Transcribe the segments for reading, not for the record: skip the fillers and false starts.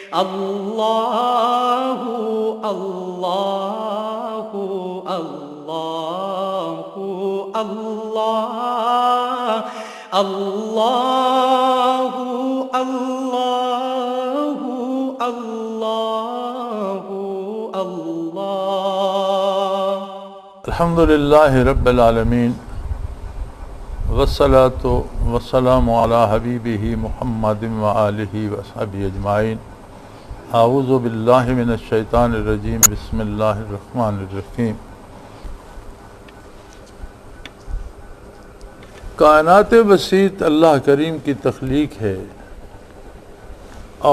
اللہ اللہ اللہ اللہ اللہ اللہ اللہ اللہ۔ الحمدللہ رب العالمین والصلاۃ والسلام علی حبیبہ محمد وآلہ وصحبہ اجمعین۔ اعوذ باللہ من الشیطان الرجیم، بسم اللہ الرحمن الرحیم۔ کائنات بسیط اللہ کریم کی تخلیق ہے،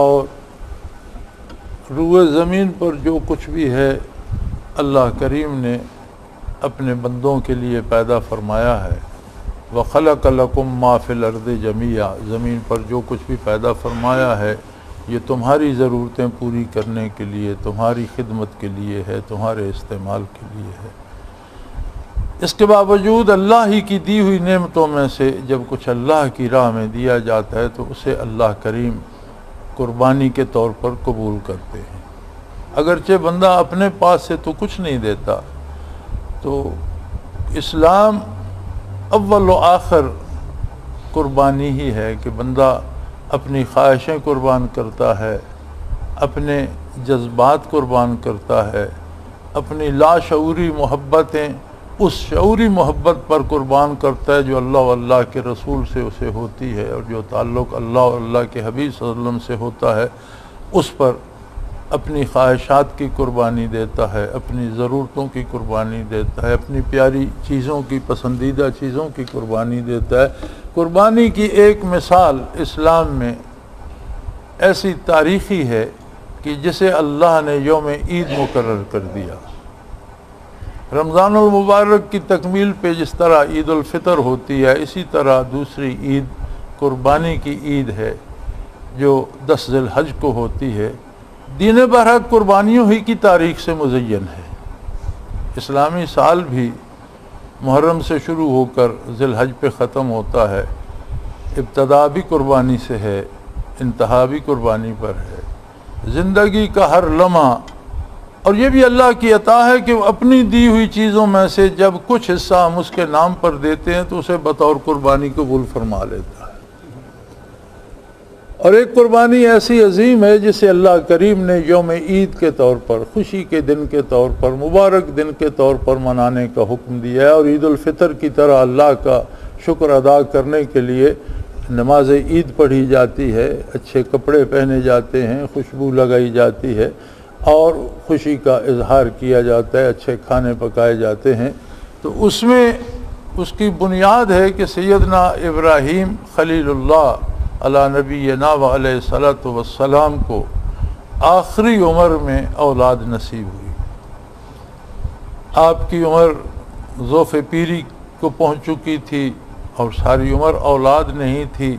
اور روئے زمین پر جو کچھ بھی ہے اللہ کریم نے اپنے بندوں کے لیے پیدا فرمایا ہے۔ وَخَلَقَ لَكُم مَّا فِي الْأَرْضِ جَمِيعًا، زمین پر جو کچھ بھی پیدا فرمایا ہے یہ تمہاری ضرورتیں پوری کرنے کے لیے، تمہاری خدمت کے لیے ہے، تمہارے استعمال کے لیے ہے۔ اس کے باوجود اللہ ہی کی دی ہوئی نعمتوں میں سے جب کچھ اللہ کی راہ میں دیا جاتا ہے تو اسے اللہ کریم قربانی کے طور پر قبول کرتے ہیں۔ اگرچہ بندہ اپنے پاس سے تو کچھ نہیں دیتا، تو اسلام اول و آخر قربانی ہی ہے کہ بندہ اپنی خواہشیں قربان کرتا ہے، اپنے جذبات قربان کرتا ہے، اپنی لاشعوری محبتیں اس شعوری محبت پر قربان کرتا ہے جو اللہ و اللہ کے رسول سے اسے ہوتی ہے، اور جو تعلق اللہ و اللہ کے حبیب صلی اللہ علیہ وسلم سے ہوتا ہے اس پر اپنی خواہشات کی قربانی دیتا ہے، اپنی ضرورتوں کی قربانی دیتا ہے، اپنی پیاری چیزوں کی، پسندیدہ چیزوں کی قربانی دیتا ہے۔ قربانی کی ایک مثال اسلام میں ایسی تاریخی ہے کہ جسے اللہ نے یوم عید مقرر کر دیا۔ رمضان المبارک کی تکمیل پہ جس طرح عید الفطر ہوتی ہے، اسی طرح دوسری عید قربانی کی عید ہے جو 10 ذی الحج کو ہوتی ہے۔ دین برحق قربانیوں ہی کی تاریخ سے مزین ہے۔ اسلامی سال بھی محرم سے شروع ہو کر ذی الحج پہ ختم ہوتا ہے، ابتدا بھی قربانی سے ہے، انتہا بھی قربانی پر ہے۔ زندگی کا ہر لمحہ، اور یہ بھی اللہ کی عطا ہے کہ وہ اپنی دی ہوئی چیزوں میں سے جب کچھ حصہ ہم اس کے نام پر دیتے ہیں تو اسے بطور قربانی قبول فرما لیتا ہے۔ اور ایک قربانی ایسی عظیم ہے جسے اللہ کریم نے یوم عید کے طور پر، خوشی کے دن کے طور پر، مبارک دن کے طور پر منانے کا حکم دیا ہے، اور عید الفطر کی طرح اللہ کا شکر ادا کرنے کے لیے نماز عید پڑھی جاتی ہے، اچھے کپڑے پہنے جاتے ہیں، خوشبو لگائی جاتی ہے، اور خوشی کا اظہار کیا جاتا ہے، اچھے کھانے پکائے جاتے ہیں۔ تو اس میں اس کی بنیاد ہے کہ سیدنا ابراہیم خلیل اللہ علی نبینا و علیہ الصلاۃ والسلام کو آخری عمر میں اولاد نصیب ہوئی۔ آپ کی عمر ذوف پیری کو پہنچ چکی تھی اور ساری عمر اولاد نہیں تھی،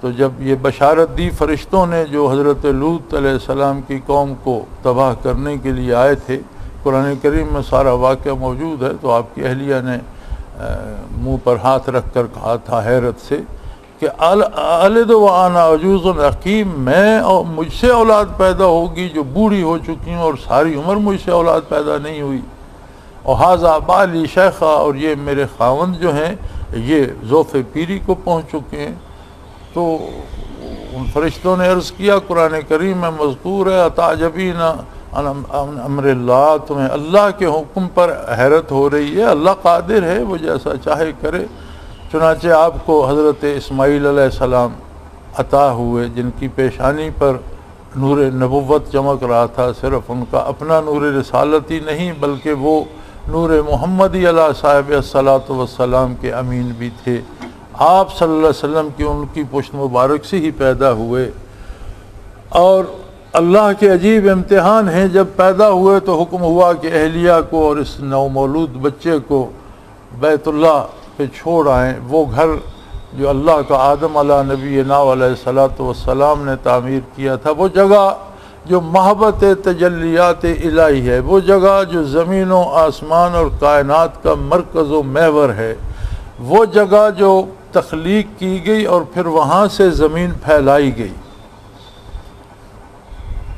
تو جب یہ بشارت دی فرشتوں نے جو حضرت لوط علیہ السلام کی قوم کو تباہ کرنے کے لیے آئے تھے، قرآن کریم میں سارا واقعہ موجود ہے، تو آپ کی اہلیہ نے منہ پر ہاتھ رکھ کر کہا تھا حیرت سے کہ الد وانا عجوز عقیم، میں اور مجھ سے اولاد پیدا ہوگی جو بوڑھی ہو چکی ہوں، اور ساری عمر مجھ سے اولاد پیدا نہیں ہوئی، اور ھذا بالی شیخا، اور یہ میرے خاوند جو ہیں یہ ذوف پیری کو پہنچ چکے ہیں۔ تو ان فرشتوں نے عرض کیا، قرآن کریم میں مذکور ہے، اتعجبین عن امر اللہ، تمہیں اللہ کے حکم پر حیرت ہو رہی ہے، اللہ قادر ہے، وہ جیسا چاہے کرے۔ چنانچہ آپ کو حضرت اسماعیل علیہ السلام عطا ہوئے، جن کی پیشانی پر نور نبوت چمک رہا تھا، صرف ان کا اپنا نور رسالت ہی نہیں بلکہ وہ نور محمدی علیہ صاحب الصلاۃ والسلام کے امین بھی تھے۔ آپ صلی اللہ علیہ وسلم کی ان کی پشت مبارک سے ہی پیدا ہوئے، اور اللہ کے عجیب امتحان ہیں، جب پیدا ہوئے تو حکم ہوا کہ اہلیہ کو اور اس نومولود بچے کو بیت اللہ پہ چھوڑ آئیں، وہ گھر جو اللہ کا آدم علیہ نبینا علیہ الصلاۃ والسلام نے تعمیر کیا تھا، وہ جگہ جو محبت تجلیات الہی ہے، وہ جگہ جو زمین و آسمان اور کائنات کا مرکز و محور ہے، وہ جگہ جو تخلیق کی گئی اور پھر وہاں سے زمین پھیلائی گئی۔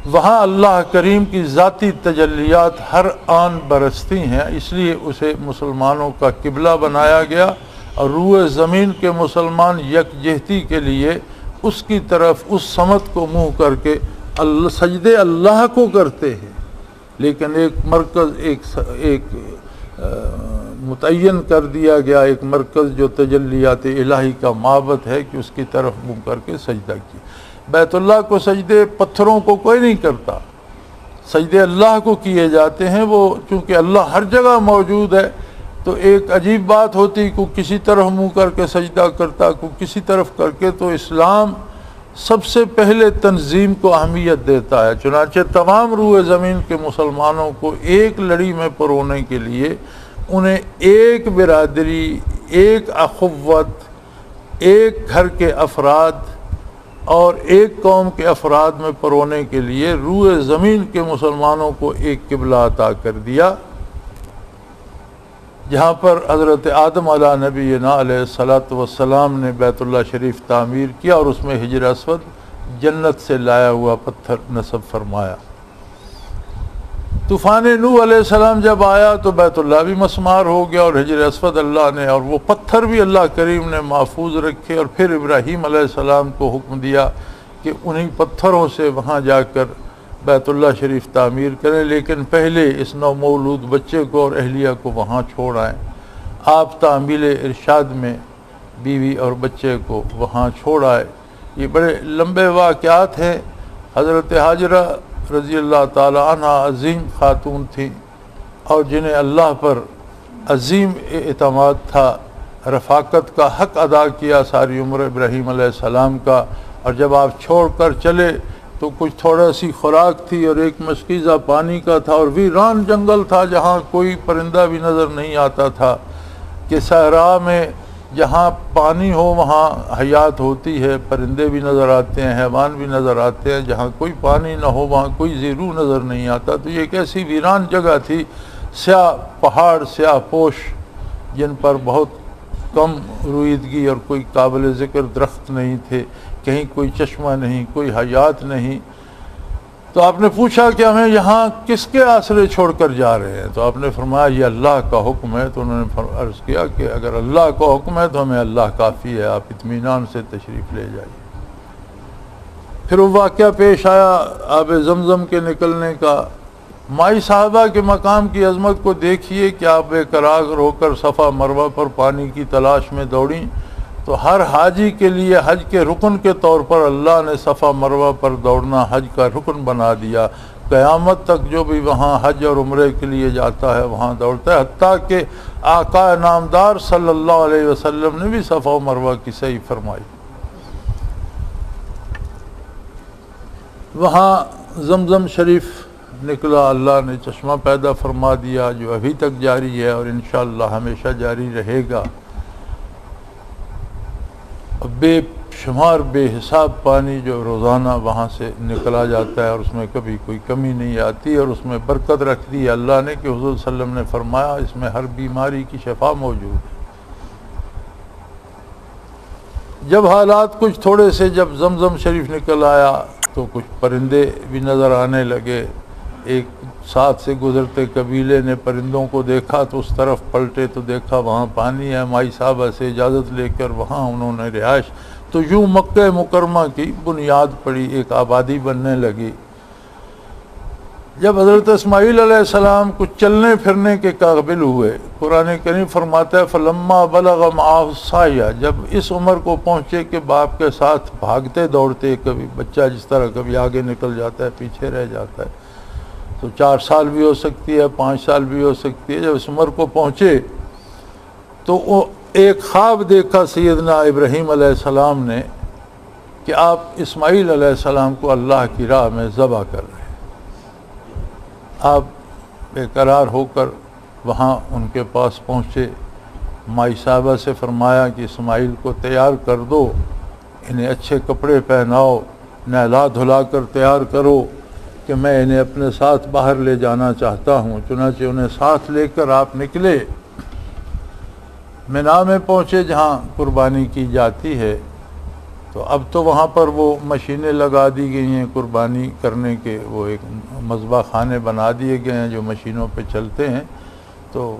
وہاں اللہ کریم کی ذاتی تجلیات ہر آن برستی ہیں، اس لیے اسے مسلمانوں کا قبلہ بنایا گیا، اور روئے زمین کے مسلمان یکجہتی کے لیے اس کی طرف اس سمت کو منہ کر کے سجدے اللہ کو کرتے ہیں، لیکن ایک مرکز ایک متعین کر دیا گیا، ایک مرکز جو تجلیات الہی کا معبد ہے کہ اس کی طرف منہ کر کے سجدہ کیا۔ بیت اللہ کو سجدے پتھروں کو کوئی نہیں کرتا، سجدے اللہ کو کیے جاتے ہیں، وہ چونکہ اللہ ہر جگہ موجود ہے تو ایک عجیب بات ہوتی، کوئی کسی طرف منہ کر کے سجدہ کرتا، کوئی کسی طرف کر کے، تو اسلام سب سے پہلے تنظیم کو اہمیت دیتا ہے، چنانچہ تمام روئے زمین کے مسلمانوں کو ایک لڑی میں پرونے کے لیے انہیں ایک برادری، ایک اخوت، ایک گھر کے افراد اور ایک قوم کے افراد میں پرونے کے لیے روئے زمین کے مسلمانوں کو ایک قبلہ عطا کر دیا، جہاں پر حضرت آدم علیہ نبینا علیہ الصلاۃ والسلام نے بیت اللہ شریف تعمیر کیا اور اس میں حجر اسود جنت سے لایا ہوا پتھر نصب فرمایا۔ طوفان نوح علیہ السلام جب آیا تو بیت اللہ بھی مسمار ہو گیا، اور حجر اسود اللہ نے اور وہ پتھر بھی اللہ کریم نے محفوظ رکھے، اور پھر ابراہیم علیہ السلام کو حکم دیا کہ انہی پتھروں سے وہاں جا کر بیت اللہ شریف تعمیر کریں، لیکن پہلے اس نو مولود بچے کو اور اہلیہ کو وہاں چھوڑ آئیں۔ آپ تعمیل ارشاد میں بیوی اور بچے کو وہاں چھوڑ آئے۔ یہ بڑے لمبے واقعات ہیں۔ حضرت حاجرہ رضی اللہ تعالی عنہ عظیم خاتون تھیں، اور جنہیں اللہ پر عظیم اعتماد تھا، رفاقت کا حق ادا کیا ساری عمر ابراہیم علیہ السلام کا، اور جب آپ چھوڑ کر چلے تو کچھ تھوڑا سی خوراک تھی اور ایک مشکیزہ پانی کا تھا، اور ویران جنگل تھا جہاں کوئی پرندہ بھی نظر نہیں آتا تھا، کہ صحرا میں جہاں پانی ہو وہاں حیات ہوتی ہے، پرندے بھی نظر آتے ہیں، حیوان بھی نظر آتے ہیں، جہاں کوئی پانی نہ ہو وہاں کوئی زیرو نظر نہیں آتا۔ تو یہ ایک ایسی ویران جگہ تھی، سیاہ پہاڑ، سیاہ پوش، جن پر بہت کم رویدگی اور کوئی قابل ذکر درخت نہیں تھے، کہیں کوئی چشمہ نہیں، کوئی حیات نہیں۔ تو آپ نے پوچھا کہ ہمیں یہاں کس کے آسرے چھوڑ کر جا رہے ہیں؟ تو آپ نے فرمایا یہ اللہ کا حکم ہے۔ تو انہوں نے عرض کیا کہ اگر اللہ کا حکم ہے تو ہمیں اللہ کافی ہے، آپ اطمینان سے تشریف لے جائیے۔ پھر وہ واقعہ پیش آیا آب زمزم کے نکلنے کا۔ مائی صاحبہ کے مقام کی عظمت کو دیکھیے کہ آپ بے قرار ہو کر صفا مروہ پر پانی کی تلاش میں دوڑیں، تو ہر حاجی کے لیے حج کے رکن کے طور پر اللہ نے صفا مروہ پر دوڑنا حج کا رکن بنا دیا۔ قیامت تک جو بھی وہاں حج اور عمرے کے لیے جاتا ہے وہاں دوڑتا ہے، حتیٰ کہ آقا نامدار صلی اللہ علیہ وسلم نے بھی صفا و مروہ کی صحیح فرمائی۔ وہاں زمزم شریف نکلا، اللہ نے چشمہ پیدا فرما دیا جو ابھی تک جاری ہے اور انشاءاللہ ہمیشہ جاری رہے گا۔ بے شمار بے حساب پانی جو روزانہ وہاں سے نکلا جاتا ہے، اور اس میں کبھی کوئی کمی نہیں آتی، اور اس میں برکت رکھ دی اللہ نے کہ حضور صلی اللہ علیہ وسلم نے فرمایا اس میں ہر بیماری کی شفا موجود ہے۔ جب حالات کچھ تھوڑے سے، جب زمزم شریف نکل آیا تو کچھ پرندے بھی نظر آنے لگے۔ ایک ساتھ سے گزرتے قبیلے نے پرندوں کو دیکھا تو اس طرف پلٹے تو دیکھا وہاں پانی ہے۔ مائی صاحبہ سے اجازت لے کر وہاں انہوں نے رہائش، تو یوں مکہ مکرمہ کی بنیاد پڑی، ایک آبادی بننے لگی۔ جب حضرت اسماعیل علیہ السلام کچھ چلنے پھرنے کے قابل ہوئے، قرآن کریم فرماتا ہے فلما بلغ معہ السعی، جب اس عمر کو پہنچے کہ باپ کے ساتھ بھاگتے دوڑتے، کبھی بچہ جس طرح کبھی آگے نکل جاتا ہے پیچھے رہ جاتا ہے، تو 4 سال بھی ہو سکتی ہے، 5 سال بھی ہو سکتی ہے۔ جب اس عمر کو پہنچے تو وہ ایک خواب دیکھا سیدنا ابراہیم علیہ السلام نے کہ آپ اسماعیل علیہ السلام کو اللہ کی راہ میں ذبح کر رہے ہیں۔ آپ بے قرار ہو کر وہاں ان کے پاس پہنچے، مائی صاحبہ سے فرمایا کہ اسماعیل کو تیار کر دو، انہیں اچھے کپڑے پہناؤ، نہلا دھلا کر تیار کرو کہ میں انہیں اپنے ساتھ باہر لے جانا چاہتا ہوں۔ چنانچہ انہیں ساتھ لے کر آپ نکلے، مینا میں پہنچے جہاں قربانی کی جاتی ہے۔ تو اب تو وہاں پر وہ مشینیں لگا دی گئی ہیں قربانی کرنے کے، وہ ایک مذبح خانے بنا دیے گئے ہیں جو مشینوں پہ چلتے ہیں۔ تو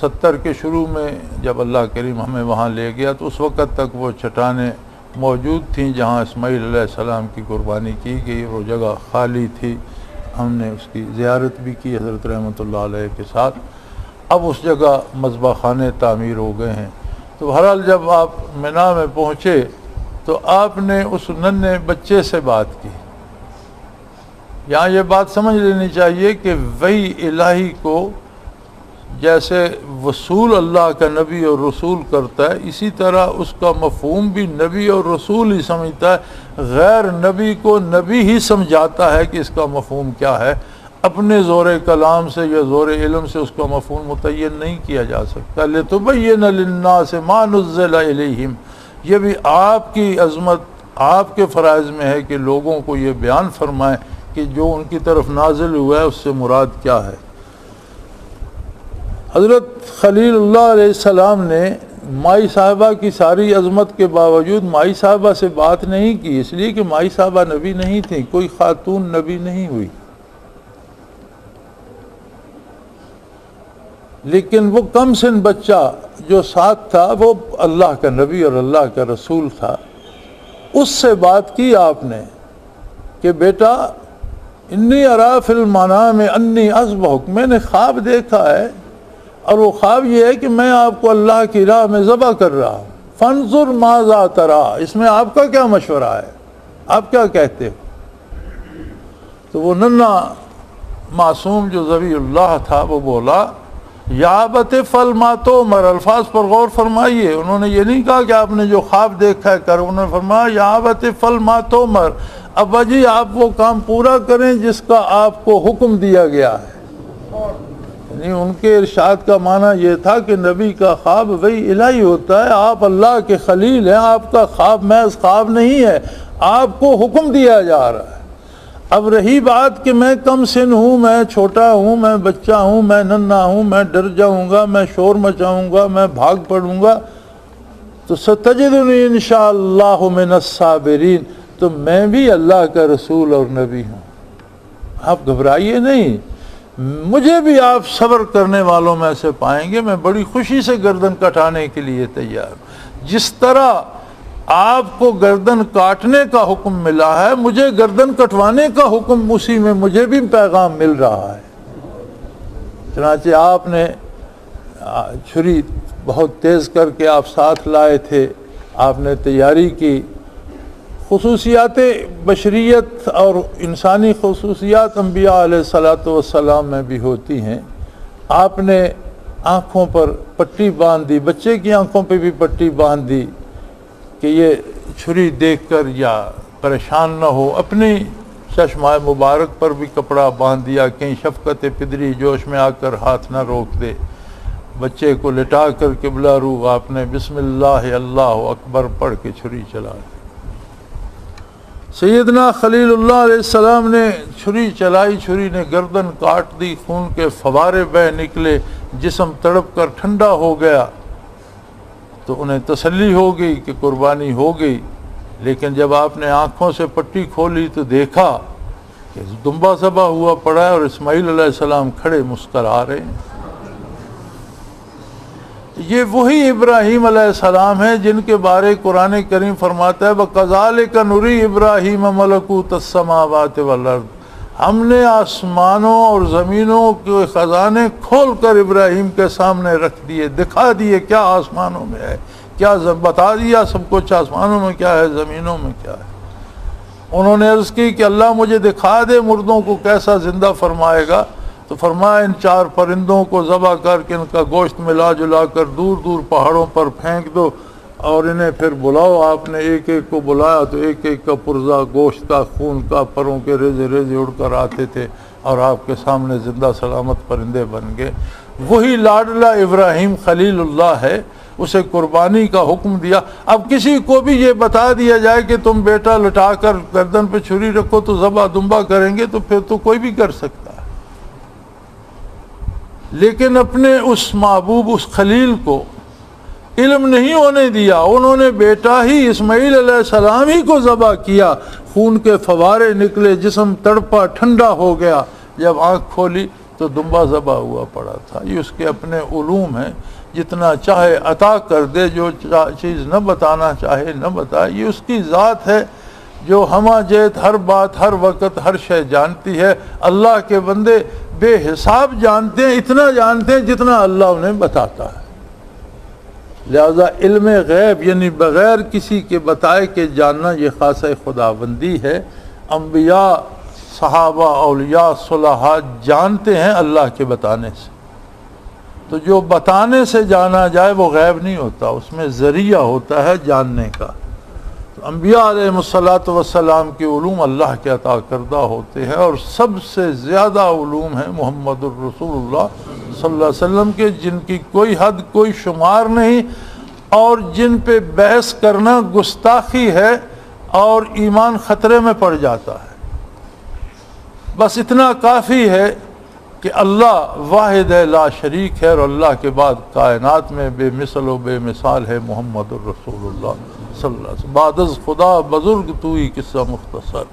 70 کے شروع میں جب اللہ کریم ہمیں وہاں لے گیا تو اس وقت تک وہ چٹانیں موجود تھیں جہاں اسماعیل علیہ السلام کی قربانی کی گئی، وہ جگہ خالی تھی، ہم نے اس کی زیارت بھی کی حضرت رحمۃ اللہ علیہ کے ساتھ۔ اب اس جگہ مذبح خانے تعمیر ہو گئے ہیں۔ تو بہرحال جب آپ مینا میں پہنچے تو آپ نے اس ننھے بچے سے بات کی۔ یہاں یہ بات سمجھ لینی چاہیے کہ وحی الہی کو جیسے وصول اللہ کا نبی اور رسول کرتا ہے، اسی طرح اس کا مفہوم بھی نبی اور رسول ہی سمجھتا ہے، غیر نبی کو نبی ہی سمجھاتا ہے کہ اس کا مفہوم کیا ہے۔ اپنے زور کلام سے یا زور علم سے اس کا مفہوم متعین نہیں کیا جا سکتا۔ لِتُبَيِّنَ لِلنَّاسِ مَا نُزِّلَ إِلَيْهِمْ، یہ بھی آپ کی عظمت، آپ کے فرائض میں ہے کہ لوگوں کو یہ بیان فرمائیں کہ جو ان کی طرف نازل ہوا ہے اس سے مراد کیا ہے۔ حضرت خلیل اللہ علیہ السلام نے مائی صاحبہ کی ساری عظمت کے باوجود مائی صاحبہ سے بات نہیں کی، اس لیے کہ مائی صاحبہ نبی نہیں تھیں، کوئی خاتون نبی نہیں ہوئی، لیکن وہ کم سن بچہ جو ساتھ تھا وہ اللہ کا نبی اور اللہ کا رسول تھا۔ اس سے بات کی آپ نے کہ بیٹا انی ارا فی المنام انی اذبحک، میں نے خواب دیکھا ہے اور وہ خواب یہ ہے کہ میں آپ کو اللہ کی راہ میں ذبح کر رہا ہوں، فانظر ماذا ترا، اس میں آپ کا کیا مشورہ ہے، آپ کیا کہتے ہو؟ تو وہ ننھا معصوم جو ذبیح اللہ تھا وہ بولا یا ابت افعل ما تؤمر، الفاظ پر غور فرمائیے، انہوں نے یہ نہیں کہا کہ آپ نے جو خواب دیکھا ہے کرو، انہوں نے فرمایا یا ابت افعل ما تؤمر، ابا جی آپ وہ کام پورا کریں جس کا آپ کو حکم دیا گیا ہے۔ یعنی ان کے ارشاد کا معنی یہ تھا کہ نبی کا خواب وحی الہی ہوتا ہے، آپ اللہ کے خلیل ہیں، آپ کا خواب محض خواب نہیں ہے، آپ کو حکم دیا جا رہا ہے۔ اب رہی بات کہ میں کم سن ہوں، میں چھوٹا ہوں، میں بچہ ہوں، میں ننھا ہوں، میں ڈر جاؤں گا، میں شور مچاؤں گا، میں بھاگ پڑوں گا، تو ستجدنی انشاءاللہ من الصابرین، تو میں بھی اللہ کا رسول اور نبی ہوں، آپ گھبرائیے نہیں، مجھے بھی آپ صبر کرنے والوں میں سے پائیں گے، میں بڑی خوشی سے گردن کٹانے کے لیے تیار ہوں۔ جس طرح آپ کو گردن کاٹنے کا حکم ملا ہے، مجھے گردن کٹوانے کا حکم اسی میں مجھے بھی پیغام مل رہا ہے۔ چنانچہ آپ نے چھری بہت تیز کر کے آپ ساتھ لائے تھے، آپ نے تیاری کی۔ خصوصیات بشریت اور انسانی خصوصیات انبیاء علیہ الصلاۃ والسلام میں بھی ہوتی ہیں۔ آپ نے آنکھوں پر پٹی باندھ دی، بچے کی آنکھوں پہ بھی پٹی باندھ دی کہ یہ چھری دیکھ کر یا پریشان نہ ہو، اپنی چشمہ مبارک پر بھی کپڑا باندھ دیا، کہیں شفقت پدری جوش میں آ کر ہاتھ نہ روک دے۔ بچے کو لٹا کر قبلہ رو آپ نے بسم اللہ اللہ اکبر پڑھ کے چھری چلا دی۔ سیدنا خلیل اللہ علیہ السلام نے چھری چلائی، چھری نے گردن کاٹ دی، خون کے فوارے بہہ نکلے، جسم تڑپ کر ٹھنڈا ہو گیا، تو انہیں تسلی ہو گئی کہ قربانی ہو گئی۔ لیکن جب آپ نے آنکھوں سے پٹی کھولی تو دیکھا کہ دمبا ذبح ہوا پڑا ہے اور اسماعیل علیہ السلام کھڑے مسکرا رہے ہیں۔ یہ وہی ابراہیم علیہ السلام ہیں جن کے بارے قرآن کریم فرماتا ہے وَكَذَلِكَ نُرِي إِبْرَاهِيمَ مَلَكُوتَ السَّمَاوَاتِ وَالْأَرْضِ، ہم نے آسمانوں اور زمینوں کے خزانے کھول کر ابراہیم کے سامنے رکھ دیے، دکھا دیے کیا آسمانوں میں ہے، کیا بتا دیا سب کچھ، آسمانوں میں کیا ہے، زمینوں میں کیا ہے۔ انہوں نے عرض کی کہ اللہ مجھے دکھا دے مردوں کو کیسا زندہ فرمائے گا، تو فرمایا ان 4 پرندوں کو ذبح کر کے ان کا گوشت ملا جلا کر دور دور پہاڑوں پر پھینک دو اور انہیں پھر بلاؤ۔ آپ نے ایک ایک کو بلایا تو ایک ایک کا پرزہ گوشت کا، خون کا، پروں کے ریزے ریزے اڑ کر آتے تھے اور آپ کے سامنے زندہ سلامت پرندے بن گئے۔ وہی لاڈلا ابراہیم خلیل اللہ ہے، اسے قربانی کا حکم دیا۔ اب کسی کو بھی یہ بتا دیا جائے کہ تم بیٹا لٹا کر گردن پہ چھری رکھو تو ذبح دمبا کریں گے، تو پھر تو کوئی بھی کر سکتا ہے، لیکن اپنے اس محبوب، اس خلیل کو علم نہیں ہونے دیا، انہوں نے بیٹا ہی اسماعیل علیہ السلام ہی کو ذبح کیا، خون کے فوارے نکلے، جسم تڑپا، ٹھنڈا ہو گیا، جب آنکھ کھولی تو دمبا ذبح ہوا پڑا تھا۔ یہ اس کے اپنے علوم ہیں، جتنا چاہے عطا کر دے، جو چیز نہ بتانا چاہے نہ بتائے، یہ اس کی ذات ہے جو ہمہ جیت ہر بات ہر وقت ہر شے جانتی ہے۔ اللہ کے بندے بے حساب جانتے ہیں، اتنا جانتے ہیں جتنا اللہ انہیں بتاتا ہے۔ لہذا علم غیب یعنی بغیر کسی کے بتائے کے جاننا یہ خاصہ خداوندی ہے۔ انبیاء، صحابہ، اولیاء، صلحاء جانتے ہیں اللہ کے بتانے سے، تو جو بتانے سے جانا جائے وہ غیب نہیں ہوتا، اس میں ذریعہ ہوتا ہے جاننے کا۔ تو انبیاء علیہ السلام کے علوم اللہ کے عطا کردہ ہوتے ہیں، اور سب سے زیادہ علوم ہیں محمد الرسول اللہ صلی اللہ علیہ وسلم کے، جن کی کوئی حد کوئی شمار نہیں، اور جن پہ بحث کرنا گستاخی ہے اور ایمان خطرے میں پڑ جاتا ہے۔ بس اتنا کافی ہے کہ اللہ واحد ہے، لا شریک ہے، اور اللہ کے بعد کائنات میں بے مثل و بے مثال ہے محمد الرسول اللہ صلی اللہ علیہ وسلم۔ بعد از خدا بزرگ تو ہی قصہ مختصر۔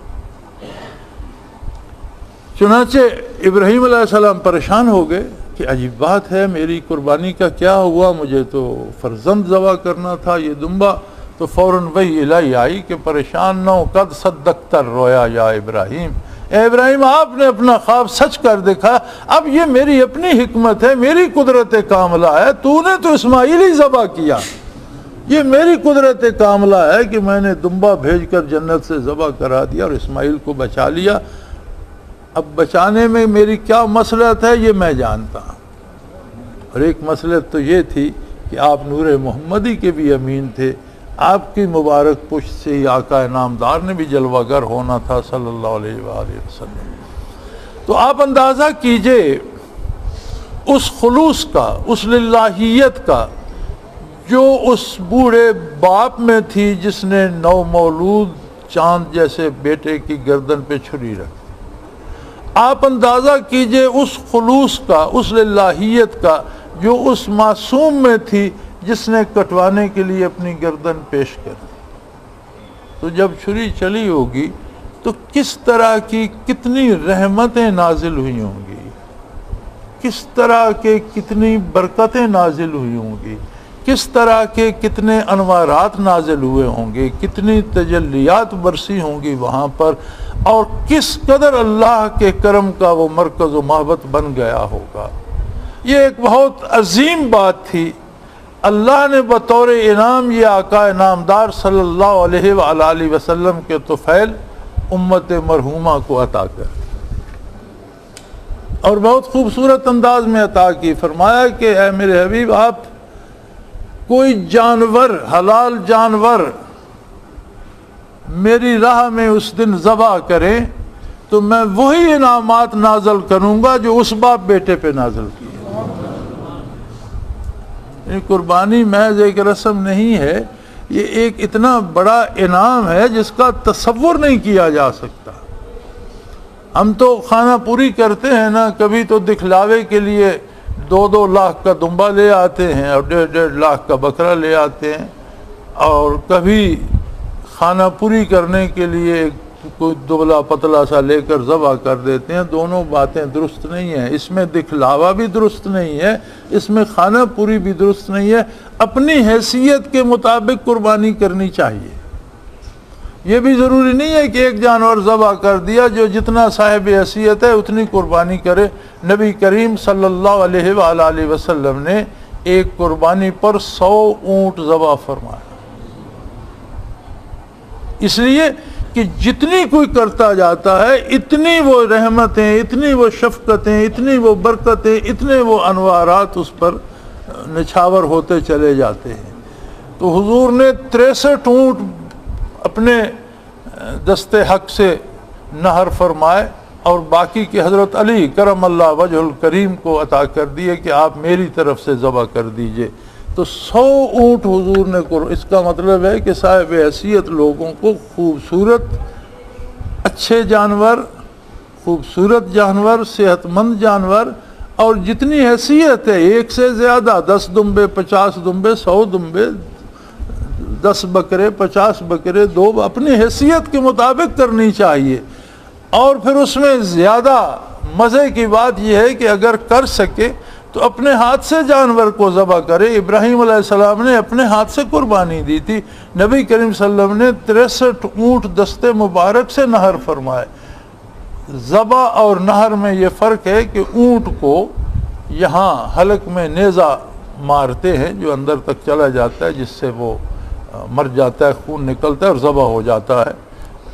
چنانچہ ابراہیم علیہ السلام پریشان ہو گئے کہ عجیب بات ہے، میری قربانی کا کیا ہوا، مجھے تو فرزند ذبح کرنا تھا، یہ دمبا۔ تو فوراً وہی الہی آئی کہ پریشان نہ ہو، قد صدقت الرؤیا یا ابراہیم، اے ابراہیم آپ نے اپنا خواب سچ کر دکھا، اب یہ میری اپنی حکمت ہے، میری قدرت کاملہ ہے، تو نے تو اسماعیل ہی ذبح کیا، یہ میری قدرت کاملہ ہے کہ میں نے دمبا بھیج کر جنت سے ذبح کرا دیا اور اسماعیل کو بچا لیا۔ اب بچانے میں میری کیا مصلحت ہے یہ میں جانتا ہوں، اور ایک مصلحت تو یہ تھی کہ آپ نور محمدی کے بھی امین تھے، آپ کی مبارک پشت سے ہی آقا نامدار نے بھی جلوہ گر ہونا تھا صلی اللہ علیہ وآلہ وسلم۔ تو آپ اندازہ کیجئے اس خلوص کا، اس للہیت کا جو اس بوڑھے باپ میں تھی جس نے نو مولود چاند جیسے بیٹے کی گردن پہ چھری رکھی۔ آپ اندازہ کیجئے اس خلوص کا، اس للہیت کا جو اس معصوم میں تھی جس نے کٹوانے کے لیے اپنی گردن پیش کر دی۔ تو جب چھری چلی ہوگی تو کس طرح کی کتنی رحمتیں نازل ہوئی ہوں گی، کس طرح کے کتنی برکتیں نازل ہوئی ہوں گی، کس طرح کے کتنے انوارات نازل ہوئے ہوں گے، کتنی تجلیات برسی ہوں گی وہاں پر، اور کس قدر اللہ کے کرم کا وہ مرکز و محبت بن گیا ہوگا۔ یہ ایک بہت عظیم بات تھی، اللہ نے بطور انعام یہ آقا نامدار صلی اللہ علیہ وآلہ وسلم کے طفیل امت مرحومہ کو عطا کر، اور بہت خوبصورت انداز میں عطا کی۔ فرمایا کہ اے میرے حبیب آپ کوئی جانور، حلال جانور میری راہ میں اس دن ذبح کریں تو میں وہی انعامات نازل کروں گا جو اس باپ بیٹے پہ نازل کی۔ یہ قربانی محض ایک رسم نہیں ہے، یہ ایک اتنا بڑا انعام ہے جس کا تصور نہیں کیا جا سکتا۔ ہم تو خانہ پوری کرتے ہیں نا، کبھی تو دکھلاوے کے لیے 2 لاکھ کا دمبا لے آتے ہیں اور 1.5 لاکھ کا بکرا لے آتے ہیں، اور کبھی خانہ پوری کرنے کے لیے کوئی دبلا پتلا سا لے کر ذبح کر دیتے ہیں۔ دونوں باتیں درست نہیں ہیں، اس میں دکھلاوا بھی درست نہیں ہے، اس میں خانہ پوری بھی درست نہیں ہے۔ اپنی حیثیت کے مطابق قربانی کرنی چاہیے۔ یہ بھی ضروری نہیں ہے کہ ایک جانور ذبح کر دیا، جو جتنا صاحب حیثیت ہے اتنی قربانی کرے۔ نبی کریم صلی اللہ علیہ وآلہ وسلم نے ایک قربانی پر 100 اونٹ ذبح فرمایا، اس لیے کہ جتنی کوئی کرتا جاتا ہے اتنی وہ رحمتیں، اتنی وہ شفقتیں، اتنی وہ برکتیں، اتنے وہ انوارات اس پر نچھاور ہوتے چلے جاتے ہیں۔ تو حضور نے 63 اونٹ اپنے دست حق سے نہر فرمائے، اور باقی کے حضرت علی کرم اللہ وجہ الکریم کو عطا کر دیے کہ آپ میری طرف سے ذبح کر دیجئے۔ تو 100 اونٹ حضور نے اس کا مطلب ہے کہ صاحب حیثیت لوگوں کو خوبصورت اچھے جانور، خوبصورت جانور، صحت مند جانور اور جتنی حیثیت ہے، ایک سے زیادہ 10 دمبے 50 دمبے 100 دمبے 10 بکرے 50 بکرے 2 اپنی حیثیت کے مطابق کرنی چاہیے۔ اور پھر اس میں زیادہ مزے کی بات یہ ہے کہ اگر کر سکے تو اپنے ہاتھ سے جانور کو ذبح کرے۔ ابراہیم علیہ السلام نے اپنے ہاتھ سے قربانی دی تھی، نبی کریم صلی اللہ علیہ وسلم نے 63 اونٹ دستے مبارک سے نہر فرمائے۔ ذبح اور نہر میں یہ فرق ہے کہ اونٹ کو یہاں حلق میں نیزہ مارتے ہیں جو اندر تک چلا جاتا ہے، جس سے وہ مر جاتا ہے، خون نکلتا ہے اور ذبح ہو جاتا ہے۔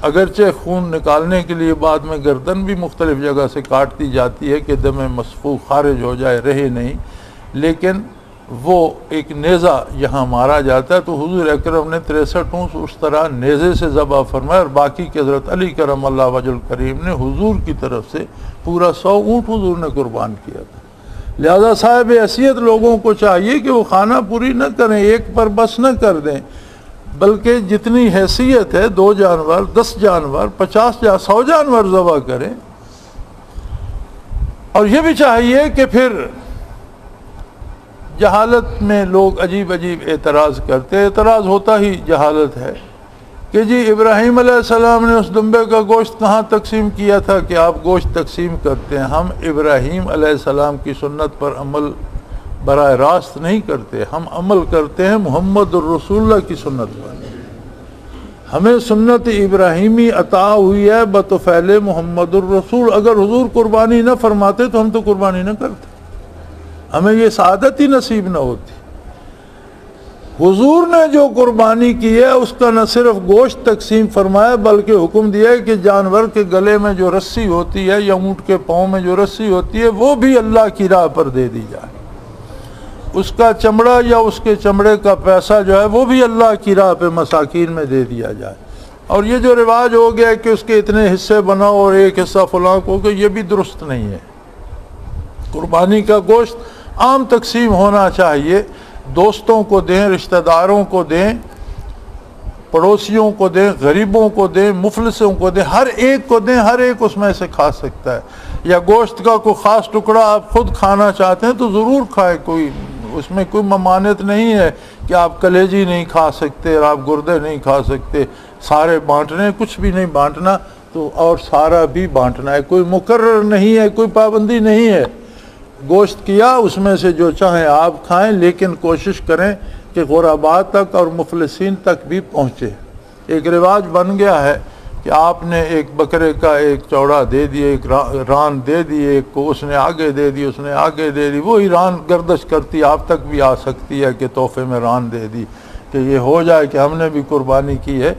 اگرچہ خون نکالنے کے لیے بعد میں گردن بھی مختلف جگہ سے کاٹ دی جاتی ہے کہ دم مسفوخ خارج ہو جائے، رہے نہیں، لیکن وہ ایک نیزہ یہاں مارا جاتا ہے۔ تو حضور اکرم نے 63 اونٹ اس طرح نیزے سے ذبح فرمایا، اور باقی کے حضرت علی کرم اللہ وجہ الکریم نے حضور کی طرف سے پورا 100 اونٹ حضور نے قربان کیا تھا۔ لہذا صاحب حیثیت لوگوں کو چاہیے کہ وہ خانہ پوری نہ کریں، ایک پر بس نہ کر دیں، بلکہ جتنی حیثیت ہے 2 جانور 10 جانور 50 یا 100 جانور ذبح کریں۔ اور یہ بھی چاہیے کہ پھر جہالت میں لوگ عجیب عجیب اعتراض کرتے، اعتراض ہوتا ہی جہالت ہے کہ جی ابراہیم علیہ السلام نے اس دمبے کا گوشت کہاں تقسیم کیا تھا کہ آپ گوشت تقسیم کرتے ہیں؟ ہم ابراہیم علیہ السلام کی سنت پر عمل براہ راست نہیں کرتے، ہم عمل کرتے ہیں محمد الرسول اللہ کی سنت پر۔ ہمیں سنت ابراہیمی عطا ہوئی ہے بطفیل محمد الرسول۔ اگر حضور قربانی نہ فرماتے تو ہم تو قربانی نہ کرتے، ہمیں یہ سعادت ہی نصیب نہ ہوتی۔ حضور نے جو قربانی کی ہے اس کا نہ صرف گوشت تقسیم فرمایا بلکہ حکم دیا ہے کہ جانور کے گلے میں جو رسی ہوتی ہے یا اونٹ کے پاؤں میں جو رسی ہوتی ہے وہ بھی اللہ کی راہ پر دے دی جائے، اس کا چمڑا یا اس کے چمڑے کا پیسہ جو ہے وہ بھی اللہ کی راہ پہ مساکین میں دے دیا جائے۔ اور یہ جو رواج ہو گیا کہ اس کے اتنے حصے بناؤ اور ایک حصہ فلاں کو، کہ یہ بھی درست نہیں ہے۔ قربانی کا گوشت عام تقسیم ہونا چاہیے، دوستوں کو دیں، رشتہ داروں کو دیں، پڑوسیوں کو دیں، غریبوں کو دیں، مفلسوں کو دیں، ہر ایک کو دیں، ہر ایک اس میں سے کھا سکتا ہے۔ یا گوشت کا کوئی خاص ٹکڑا آپ خود کھانا چاہتے ہیں تو ضرور کھائیں، کوئی اس میں کوئی ممانعت نہیں ہے کہ آپ کلیجی نہیں کھا سکتے اور آپ گردے نہیں کھا سکتے، سارے بانٹنے، کچھ بھی نہیں بانٹنا تو اور سارا بھی بانٹنا ہے، کوئی مقرر نہیں ہے، کوئی پابندی نہیں ہے۔ گوشت کیا اس میں سے جو چاہیں آپ کھائیں، لیکن کوشش کریں کہ غرباء تک اور مفلسین تک بھی پہنچے۔ ایک رواج بن گیا ہے کہ آپ نے ایک بکرے کا ایک چوڑا دے دیے، ایک ران دے دی، ایک کو اس نے آگے دے دی، اس نے آگے دے دی، وہی ران گردش کرتی آپ تک بھی آ سکتی ہے کہ تحفے میں ران دے دی، کہ یہ ہو جائے کہ ہم نے بھی قربانی کی ہے۔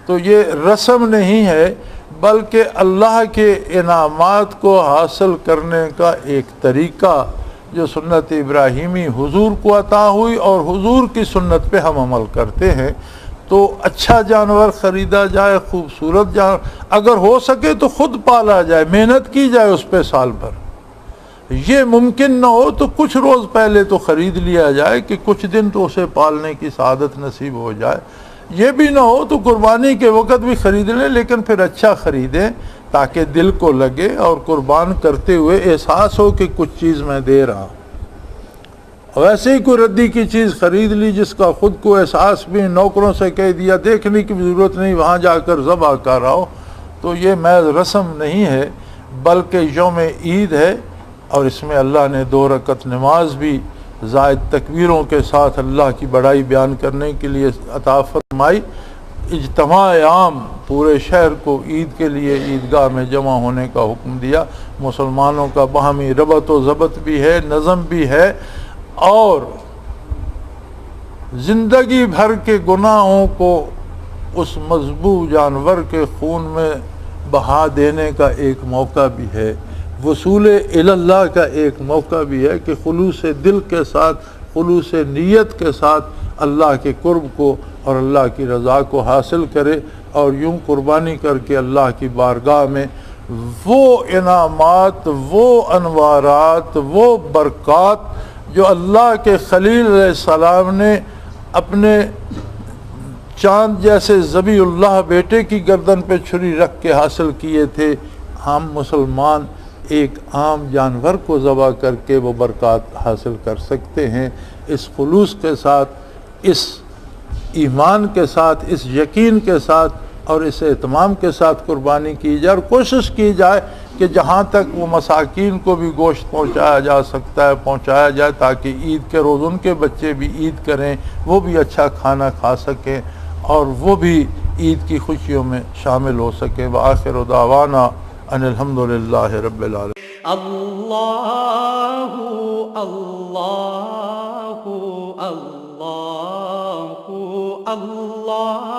تو یہ رسم نہیں ہے بلکہ اللہ کے انعامات کو حاصل کرنے کا ایک طریقہ جو سنت ابراہیمی حضور کو عطا ہوئی اور حضور کی سنت پہ ہم عمل کرتے ہیں۔ تو اچھا جانور خریدا جائے، خوبصورت جانور، اگر ہو سکے تو خود پالا جائے، محنت کی جائے اس پہ سال بھر۔ یہ ممکن نہ ہو تو کچھ روز پہلے تو خرید لیا جائے کہ کچھ دن تو اسے پالنے کی سعادت نصیب ہو جائے۔ یہ بھی نہ ہو تو قربانی کے وقت بھی خرید لیں، لیکن پھر اچھا خریدیں تاکہ دل کو لگے اور قربان کرتے ہوئے احساس ہو کہ کچھ چیز میں دے رہا ہوں۔ ویسے ہی کوئی ردی کی چیز خرید لی جس کا خود کو احساس بھی نوکروں سے کہہ دیا، دیکھنے کی ضرورت نہیں، وہاں جا کر ذبح کر رہا ہو، تو یہ محض رسم نہیں ہے بلکہ یوم عید ہے، اور اس میں اللہ نے 2 رکعت نماز بھی زائد تکبیروں کے ساتھ اللہ کی بڑائی بیان کرنے کے لیے عطا فرمائی۔ اجتماع عام پورے شہر کو عید کے لیے عیدگاہ میں جمع ہونے کا حکم دیا۔ مسلمانوں کا باہمی ربط و ضبط بھی ہے، نظم بھی ہے، اور زندگی بھر کے گناہوں کو اس مذبوح جانور کے خون میں بہا دینے کا ایک موقع بھی ہے، وصول اللہ کا ایک موقع بھی ہے کہ خلوص دل کے ساتھ، خلوص نیت کے ساتھ اللہ کے قرب کو اور اللہ کی رضا کو حاصل کرے، اور یوں قربانی کر کے اللہ کی بارگاہ میں وہ انعامات، وہ انوارات، وہ برکات جو اللہ کے خلیل علیہ السلام نے اپنے چاند جیسے ذبیح اللہ بیٹے کی گردن پہ چھری رکھ کے حاصل کیے تھے، ہم مسلمان ایک عام جانور کو ذبح کر کے وہ برکات حاصل کر سکتے ہیں۔ اس خلوص کے ساتھ، اس ایمان کے ساتھ، اس یقین کے ساتھ اور اس اہتمام کے ساتھ قربانی کی جائے، اور کوشش کی جائے کہ جہاں تک وہ مساکین کو بھی گوشت پہنچایا جا سکتا ہے پہنچایا جائے، تاکہ عید کے روز ان کے بچے بھی عید کریں، وہ بھی اچھا کھانا کھا سکیں اور وہ بھی عید کی خوشیوں میں شامل ہو سکیں۔ وآخر دعوانا ان الحمدللہ رب العالمین۔ اللہ اللہ اللہ اللہ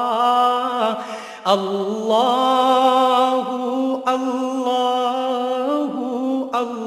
اللہ اللہ اللہ